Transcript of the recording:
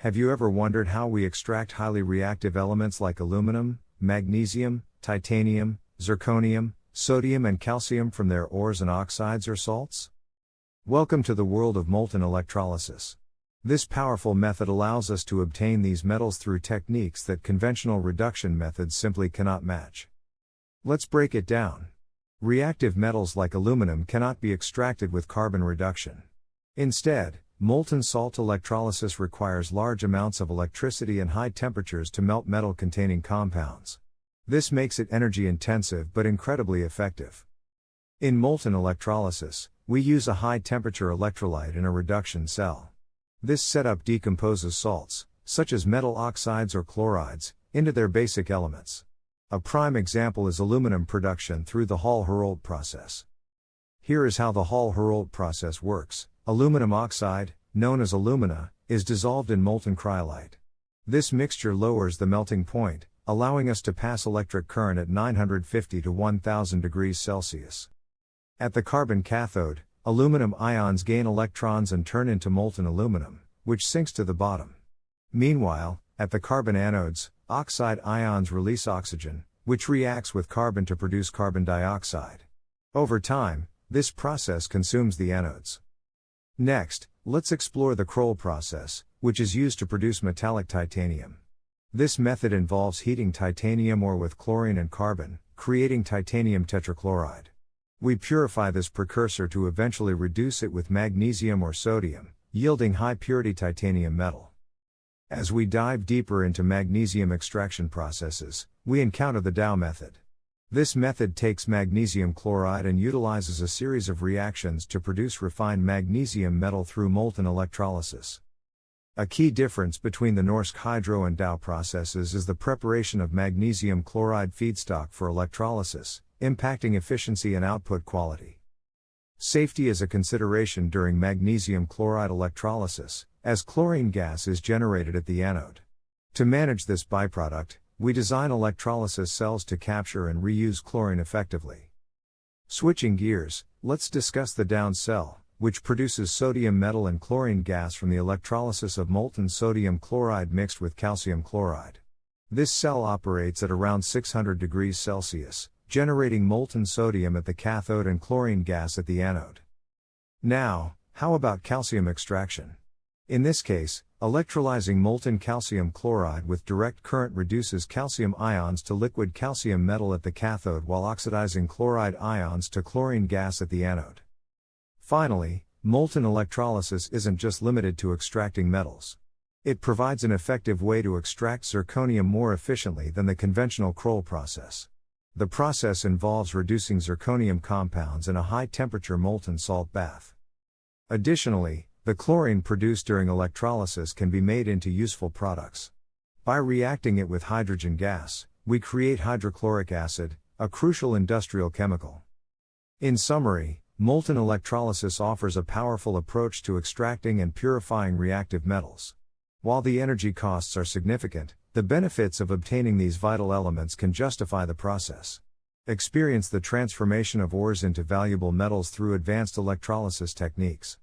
Have you ever wondered how we extract highly reactive elements like aluminum, magnesium, titanium, zirconium, sodium and calcium from their ores and oxides or salts? Welcome to the world of molten electrolysis. This powerful method allows us to obtain these metals through techniques that conventional reduction methods simply cannot match. Let's break it down. Reactive metals like aluminum cannot be extracted with carbon reduction. Instead, molten salt electrolysis requires large amounts of electricity and high temperatures to melt metal-containing compounds. This makes it energy-intensive but incredibly effective. In molten electrolysis, we use a high-temperature electrolyte in a reduction cell. This setup decomposes salts, such as metal oxides or chlorides, into their basic elements. A prime example is aluminum production through the Hall-Héroult process. Here is how the Hall-Héroult process works. Aluminum oxide, known as alumina, is dissolved in molten cryolite. This mixture lowers the melting point, allowing us to pass electric current at 950 to 1000 degrees Celsius. At the carbon cathode, aluminum ions gain electrons and turn into molten aluminum, which sinks to the bottom. Meanwhile, at the carbon anodes, oxide ions release oxygen, which reacts with carbon to produce carbon dioxide. Over time, this process consumes the anodes. Next, let's explore the Kroll process, which is used to produce metallic titanium. This method involves heating titanium ore with chlorine and carbon, creating titanium tetrachloride. We purify this precursor to eventually reduce it with magnesium or sodium, yielding high-purity titanium metal. As we dive deeper into magnesium extraction processes, we encounter the Dow method. This method takes magnesium chloride and utilizes a series of reactions to produce refined magnesium metal through molten electrolysis. A key difference between the Norsk Hydro and Dow processes is the preparation of magnesium chloride feedstock for electrolysis, impacting efficiency and output quality. Safety is a consideration during magnesium chloride electrolysis, as chlorine gas is generated at the anode. To manage this byproduct, we design electrolysis cells to capture and reuse chlorine effectively. Switching gears, let's discuss the Down cell, which produces sodium metal and chlorine gas from the electrolysis of molten sodium chloride mixed with calcium chloride. This cell operates at around 600 degrees Celsius, generating molten sodium at the cathode and chlorine gas at the anode. Now, how about calcium extraction? In this case, electrolyzing molten calcium chloride with direct current reduces calcium ions to liquid calcium metal at the cathode while oxidizing chloride ions to chlorine gas at the anode. Finally, molten electrolysis isn't just limited to extracting metals. It provides an effective way to extract zirconium more efficiently than the conventional Kroll process. The process involves reducing zirconium compounds in a high-temperature molten salt bath. Additionally, the chlorine produced during electrolysis can be made into useful products. By reacting it with hydrogen gas, we create hydrochloric acid, a crucial industrial chemical. In summary, molten electrolysis offers a powerful approach to extracting and purifying reactive metals. While the energy costs are significant, the benefits of obtaining these vital elements can justify the process. Experience the transformation of ores into valuable metals through advanced electrolysis techniques.